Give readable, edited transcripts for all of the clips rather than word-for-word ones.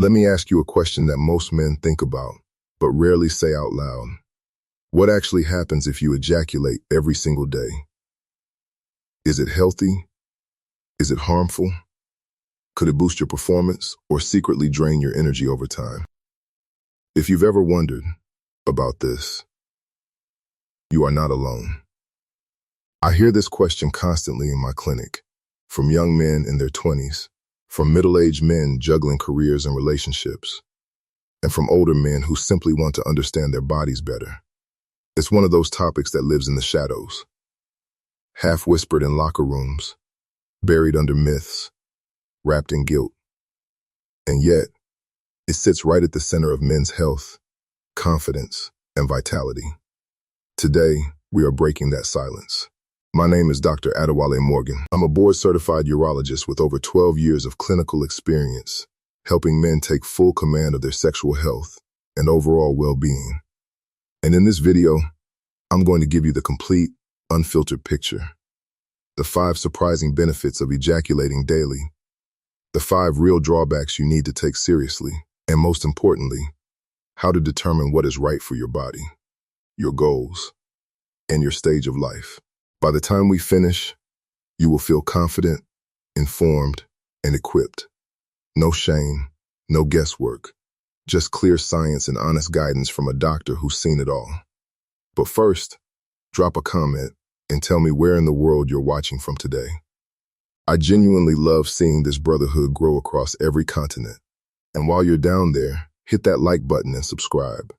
Let me ask you a question that most men think about, but rarely say out loud. What actually happens if you ejaculate every single day? Is it healthy? Is it harmful? Could it boost your performance or secretly drain your energy over time? If you've ever wondered about this, you are not alone. I hear this question constantly in my clinic, from young men in their 20s, from middle-aged men juggling careers and relationships, and from older men who simply want to understand their bodies better. It's one of those topics that lives in the shadows, half whispered in locker rooms, buried under myths, wrapped in guilt. And yet, it sits right at the center of men's health, confidence, and vitality. Today, we are breaking that silence. My name is Dr. Adewale Morgan. I'm a board-certified urologist with over 12 years of clinical experience, helping men take full command of their sexual health and overall well-being. And in this video, I'm going to give you the complete, unfiltered picture. The 5 surprising benefits of ejaculating daily, the 5 real drawbacks you need to take seriously, and most importantly, how to determine what is right for your body, your goals, and your stage of life. By the time we finish, you will feel confident, informed, and equipped. No shame, no guesswork, just clear science and honest guidance from a doctor who's seen it all. But first, drop a comment and tell me where in the world you're watching from today. I genuinely love seeing this brotherhood grow across every continent. And while you're down there, hit that like button and subscribe.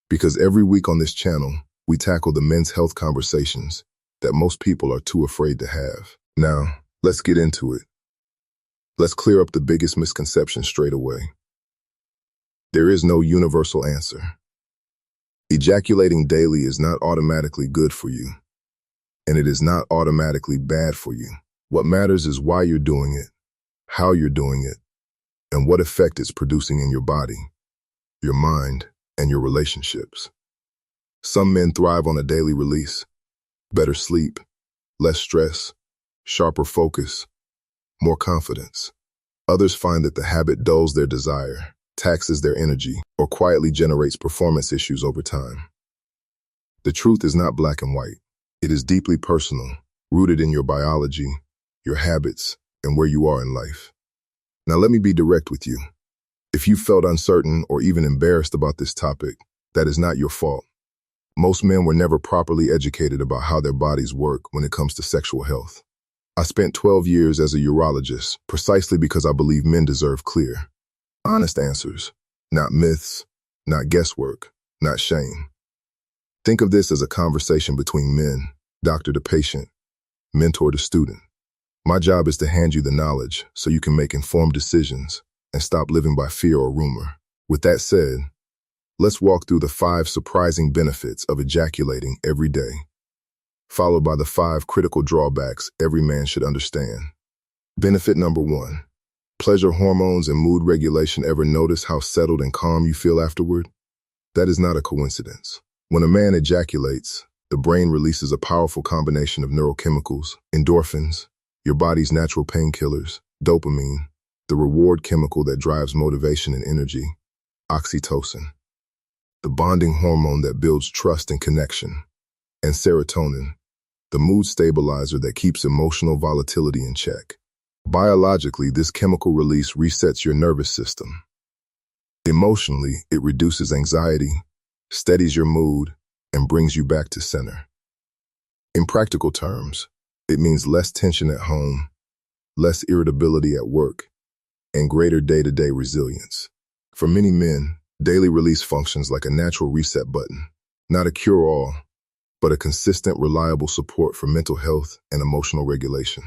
Because every week on this channel, we tackle the men's health conversations that most people are too afraid to have. Now, let's get into it. Let's clear up the biggest misconception straight away. There is no universal answer. Ejaculating daily is not automatically good for you, and it is not automatically bad for you. What matters is why you're doing it, how you're doing it, and what effect it's producing in your body, your mind, and your relationships. Some men thrive on a daily release, better sleep, less stress, sharper focus, more confidence. Others find that the habit dulls their desire, taxes their energy, or quietly generates performance issues over time. The truth is not black and white. It is deeply personal, rooted in your biology, your habits, and where you are in life. Now let me be direct with you. If you felt uncertain or even embarrassed about this topic, that is not your fault. Most men were never properly educated about how their bodies work when it comes to sexual health. I spent 12 years as a urologist precisely because I believe men deserve clear, honest answers, not myths, not guesswork, not shame. Think of this as a conversation between men, doctor to patient, mentor to student. My job is to hand you the knowledge so you can make informed decisions and stop living by fear or rumor. With that said, let's walk through the 5 surprising benefits of ejaculating every day, followed by the 5 critical drawbacks every man should understand. Benefit number 1, pleasure hormones and mood regulation. Ever notice how settled and calm you feel afterward? That is not a coincidence. When a man ejaculates, the brain releases a powerful combination of neurochemicals, endorphins, your body's natural painkillers, dopamine, the reward chemical that drives motivation and energy, oxytocin, the bonding hormone that builds trust and connection, and serotonin, the mood stabilizer that keeps emotional volatility in check. Biologically, this chemical release resets your nervous system. Emotionally, it reduces anxiety, steadies your mood, and brings you back to center. In practical terms, it means less tension at home, less irritability at work, and greater day-to-day resilience. For many men, daily release functions like a natural reset button, not a cure-all, but a consistent, reliable support for mental health and emotional regulation.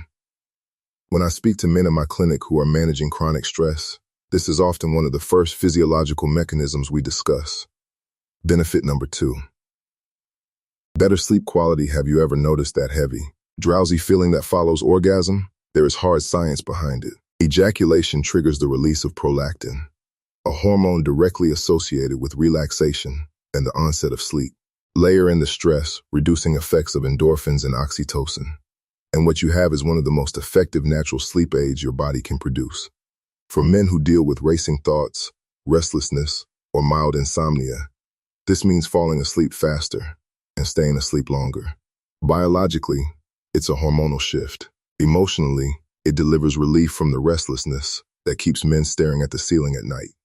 When I speak to men in my clinic who are managing chronic stress, this is often one of the first physiological mechanisms we discuss. Benefit number 2. Better sleep quality. Have you ever noticed that heavy, drowsy feeling that follows orgasm? There is hard science behind it. Ejaculation triggers the release of prolactin, a hormone directly associated with relaxation and the onset of sleep. Layer in the stress, reducing effects of endorphins and oxytocin, and what you have is one of the most effective natural sleep aids your body can produce. For men who deal with racing thoughts, restlessness, or mild insomnia, this means falling asleep faster and staying asleep longer. Biologically, it's a hormonal shift. Emotionally, it delivers relief from the restlessness that keeps men staring at the ceiling at night.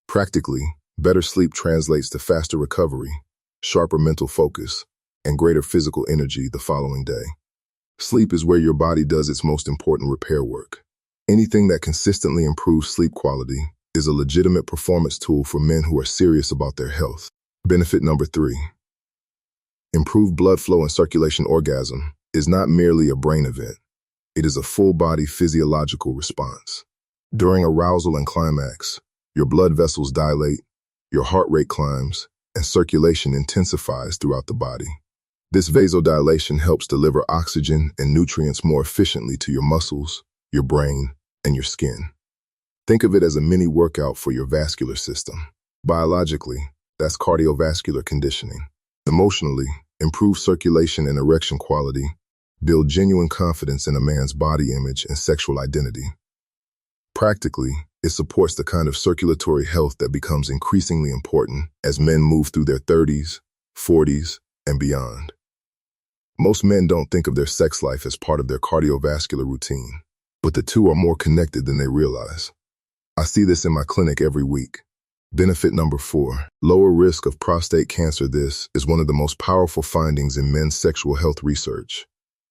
Practically, better sleep translates to faster recovery, sharper mental focus, and greater physical energy the following day. Sleep is where your body does its most important repair work. Anything that consistently improves sleep quality is a legitimate performance tool for men who are serious about their health. Benefit number 3. Improved blood flow and circulation. Orgasm is not merely a brain event. It is a full-body physiological response. During arousal and climax, your blood vessels dilate, your heart rate climbs, and circulation intensifies throughout the body. This vasodilation helps deliver oxygen and nutrients more efficiently to your muscles, your brain, and your skin. Think of it as a mini workout for your vascular system. Biologically, that's cardiovascular conditioning. Emotionally, improved circulation and erection quality build genuine confidence in a man's body image and sexual identity. Practically, it supports the kind of circulatory health that becomes increasingly important as men move through their 30s, 40s, and beyond. Most men don't think of their sex life as part of their cardiovascular routine, but the two are more connected than they realize. I see this in my clinic every week. Benefit number 4, lower risk of prostate cancer. This is one of the most powerful findings in men's sexual health research,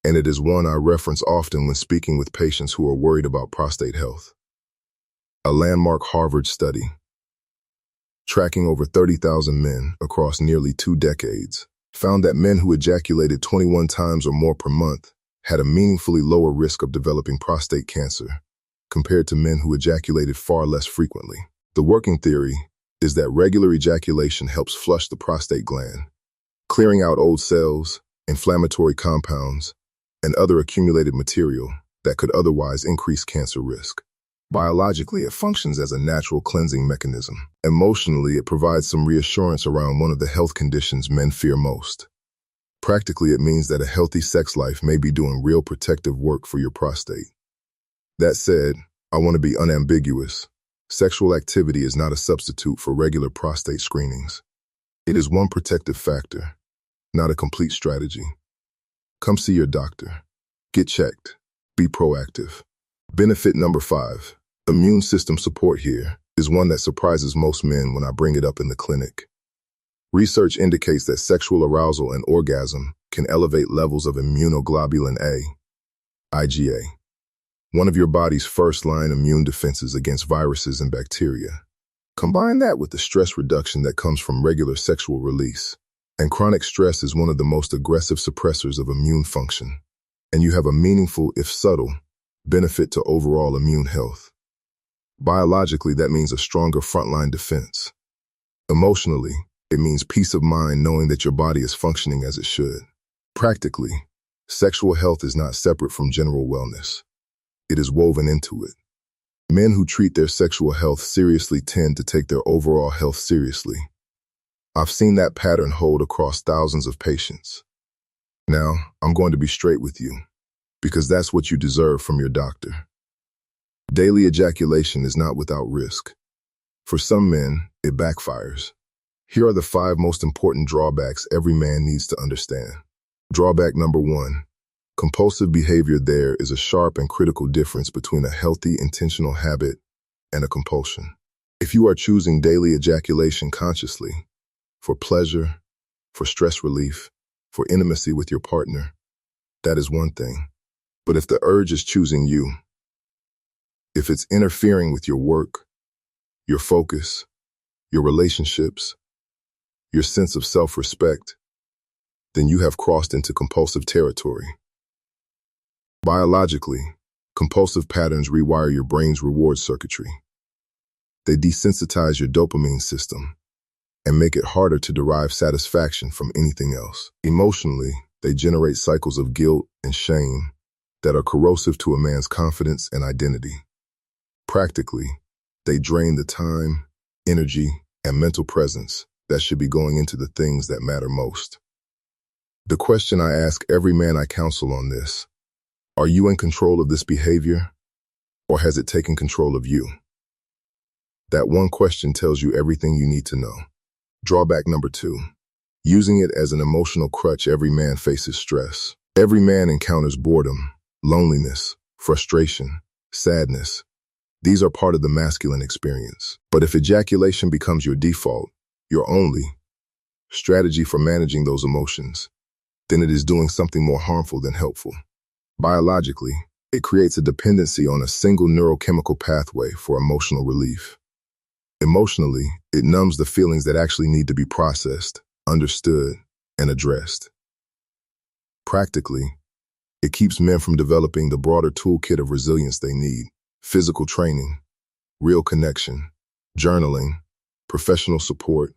and it is one I reference often when speaking with patients who are worried about prostate health. A landmark Harvard study, tracking over 30,000 men across nearly 2 decades, found that men who ejaculated 21 times or more per month had a meaningfully lower risk of developing prostate cancer compared to men who ejaculated far less frequently. The working theory is that regular ejaculation helps flush the prostate gland, clearing out old cells, inflammatory compounds, and other accumulated material that could otherwise increase cancer risk. Biologically, it functions as a natural cleansing mechanism. Emotionally, it provides some reassurance around one of the health conditions men fear most. Practically, it means that a healthy sex life may be doing real protective work for your prostate. That said, I want to be unambiguous. Sexual activity is not a substitute for regular prostate screenings. It is one protective factor, not a complete strategy. Come see your doctor. Get checked. Be proactive. Benefit number 5. Immune system support. Here is one that surprises most men when I bring it up in the clinic. Research indicates that sexual arousal and orgasm can elevate levels of immunoglobulin A, IgA, one of your body's first-line immune defenses against viruses and bacteria. Combine that with the stress reduction that comes from regular sexual release, and chronic stress is one of the most aggressive suppressors of immune function, and you have a meaningful, if subtle, benefit to overall immune health. Biologically, that means a stronger frontline defense. Emotionally, it means peace of mind knowing that your body is functioning as it should. Practically, sexual health is not separate from general wellness. It is woven into it. Men who treat their sexual health seriously tend to take their overall health seriously. I've seen that pattern hold across thousands of patients. Now, I'm going to be straight with you, because that's what you deserve from your doctor. Daily ejaculation is not without risk. For some men, it backfires. Here are the 5 most important drawbacks every man needs to understand. Drawback number 1. Compulsive behavior. There is a sharp and critical difference between a healthy, intentional habit and a compulsion. If you are choosing daily ejaculation consciously, for pleasure, for stress relief, for intimacy with your partner, that is one thing. But if the urge is choosing you, if it's interfering with your work, your focus, your relationships, your sense of self-respect, then you have crossed into compulsive territory. Biologically, compulsive patterns rewire your brain's reward circuitry. They desensitize your dopamine system and make it harder to derive satisfaction from anything else. Emotionally, they generate cycles of guilt and shame that are corrosive to a man's confidence and identity. Practically, they drain the time, energy, and mental presence that should be going into the things that matter most. The question I ask every man I counsel on this: are you in control of this behavior, or has it taken control of you? That one question tells you everything you need to know. Drawback number 2. Using it as an emotional crutch. Every man faces stress. Every man encounters boredom, loneliness, frustration, sadness. These are part of the masculine experience. But if ejaculation becomes your default, your only strategy for managing those emotions, then it is doing something more harmful than helpful. Biologically, it creates a dependency on a single neurochemical pathway for emotional relief. Emotionally, it numbs the feelings that actually need to be processed, understood, and addressed. Practically, it keeps men from developing the broader toolkit of resilience they need: physical training, real connection, journaling, professional support,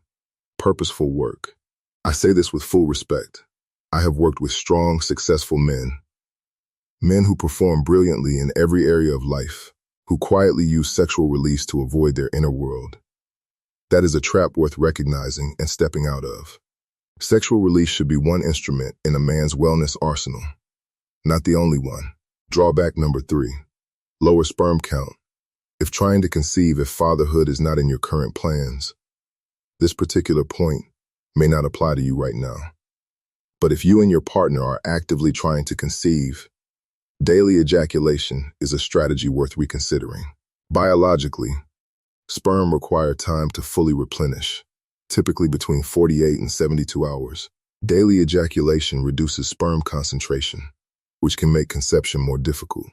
purposeful work. I say this with full respect. I have worked with strong, successful men who perform brilliantly in every area of life, who quietly use sexual release to avoid their inner world. That is a trap worth recognizing and stepping out of. Sexual release should be one instrument in a man's wellness arsenal, not the only one. Drawback number 3. Lower sperm count. If trying to conceive if fatherhood is not in your current plans, this particular point may not apply to you right now. But if you and your partner are actively trying to conceive, daily ejaculation is a strategy worth reconsidering. Biologically, sperm require time to fully replenish, typically between 48 and 72 hours. Daily ejaculation reduces sperm concentration, which can make conception more difficult.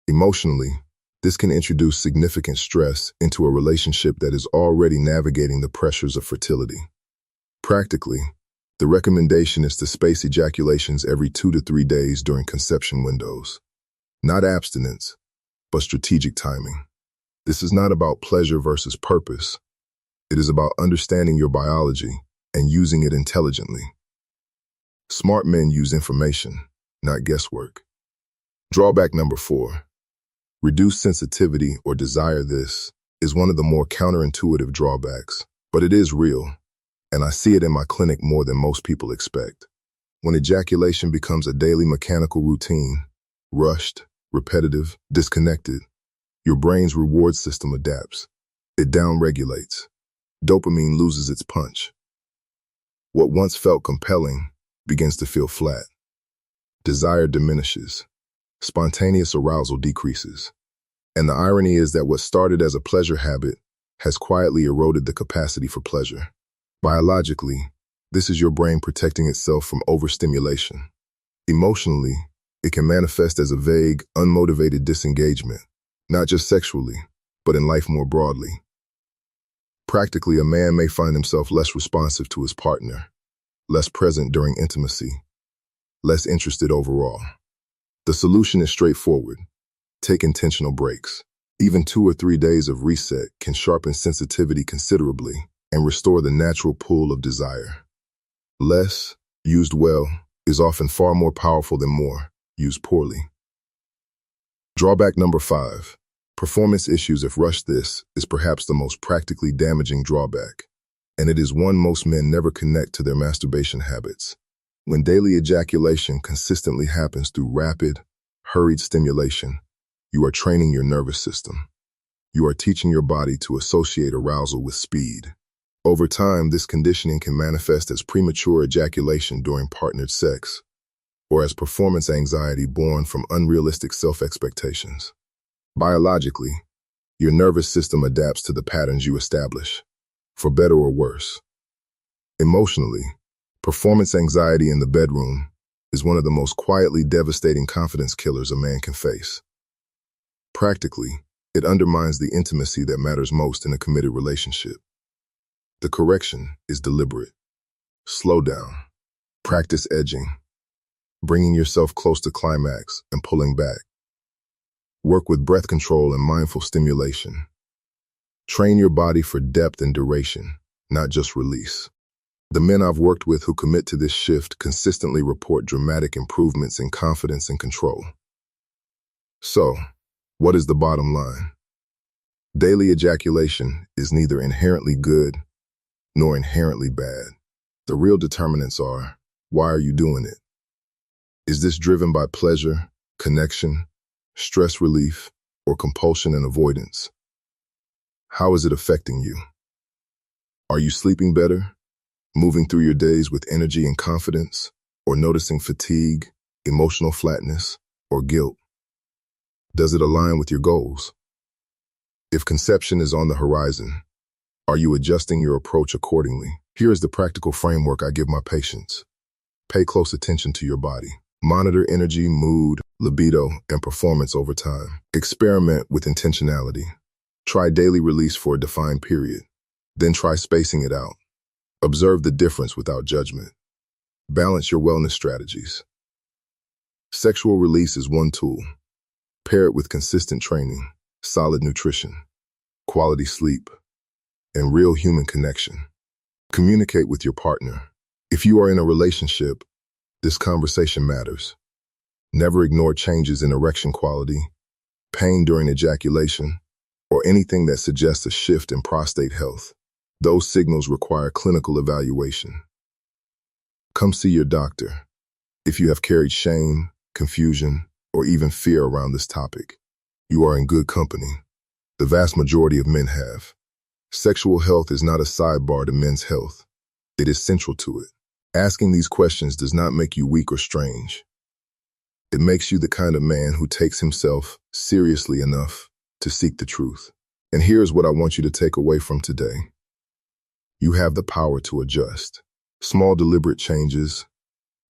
Emotionally, this can introduce significant stress into a relationship that is already navigating the pressures of fertility. Practically, the recommendation is to space ejaculations every 2 to 3 days during conception windows. Not abstinence, but strategic timing. This is not about pleasure versus purpose. It is about understanding your biology and using it intelligently. Smart men use information, not guesswork. Drawback number 4. Reduced sensitivity or desire. This is one of the more counterintuitive drawbacks, but it is real, and I see it in my clinic more than most people expect. When ejaculation becomes a daily mechanical routine, rushed, repetitive, disconnected, your brain's reward system adapts. It downregulates. Dopamine loses its punch. What once felt compelling begins to feel flat. Desire diminishes. Spontaneous arousal decreases. And the irony is that what started as a pleasure habit has quietly eroded the capacity for pleasure. Biologically, this is your brain protecting itself from overstimulation. Emotionally, it can manifest as a vague, unmotivated disengagement, not just sexually, but in life more broadly. Practically, a man may find himself less responsive to his partner, less present during intimacy, less interested overall. The solution is straightforward. Take intentional breaks. Even 2 or 3 days of reset can sharpen sensitivity considerably and restore the natural pull of desire. Less, used well, is often far more powerful than more, used poorly. Drawback number 5. Performance issues. If rushed, this is perhaps the most practically damaging drawback, and it is one most men never connect to their masturbation habits. When daily ejaculation consistently happens through rapid, hurried stimulation, you are training your nervous system. You are teaching your body to associate arousal with speed. Over time, this conditioning can manifest as premature ejaculation during partnered sex, or as performance anxiety born from unrealistic self-expectations. Biologically, your nervous system adapts to the patterns you establish, for better or worse. Emotionally, performance anxiety in the bedroom is one of the most quietly devastating confidence killers a man can face. Practically, it undermines the intimacy that matters most in a committed relationship. The correction is deliberate. Slow down. Practice edging, bringing yourself close to climax and pulling back. Work with breath control and mindful stimulation. Train your body for depth and duration, not just release. The men I've worked with who commit to this shift consistently report dramatic improvements in confidence and control. So, what is the bottom line? Daily ejaculation is neither inherently good nor inherently bad. The real determinants are, why are you doing it? Is this driven by pleasure, connection, stress relief, or compulsion and avoidance? How is it affecting you? Are you sleeping better, moving through your days with energy and confidence, or noticing fatigue, emotional flatness, or guilt? Does it align with your goals? If conception is on the horizon, are you adjusting your approach accordingly? Here is the practical framework I give my patients. Pay close attention to your body. Monitor energy, mood, libido, and performance over time. Experiment with intentionality. Try daily release for a defined period. Then try spacing it out. Observe the difference without judgment. Balance your wellness strategies. Sexual release is one tool. Pair it with consistent training, solid nutrition, quality sleep, and real human connection. Communicate with your partner. If you are in a relationship, this conversation matters. Never ignore changes in erection quality, pain during ejaculation, or anything that suggests a shift in prostate health. Those signals require clinical evaluation. Come see your doctor if you have carried shame, confusion, or even fear around this topic. You are in good company. The vast majority of men have. Sexual health is not a sidebar to men's health. It is central to it. Asking these questions does not make you weak or strange. It makes you the kind of man who takes himself seriously enough to seek the truth. And here's what I want you to take away from today. You have the power to adjust. Small deliberate changes,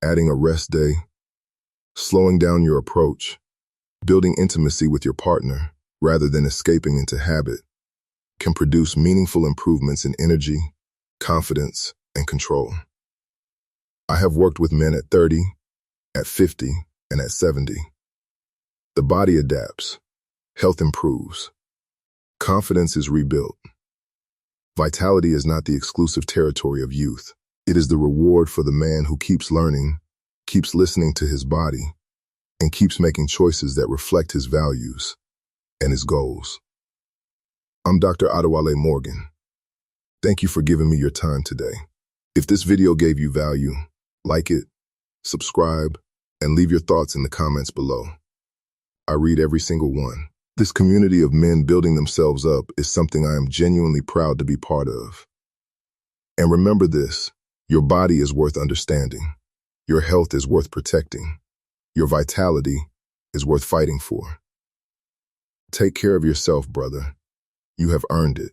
adding a rest day, slowing down your approach, building intimacy with your partner rather than escaping into habit, can produce meaningful improvements in energy, confidence, and control. I have worked with men at 30, at 50, and at 70. The body adapts, health improves, confidence is rebuilt. Vitality is not the exclusive territory of youth. It is the reward for the man who keeps learning, keeps listening to his body, and keeps making choices that reflect his values and his goals. I'm Dr. Adewale Morgan. Thank you for giving me your time today. If this video gave you value, like it, subscribe, and leave your thoughts in the comments below. I read every single one. This community of men building themselves up is something I am genuinely proud to be part of. And remember this, your body is worth understanding. Your health is worth protecting. Your vitality is worth fighting for. Take care of yourself, brother. You have earned it.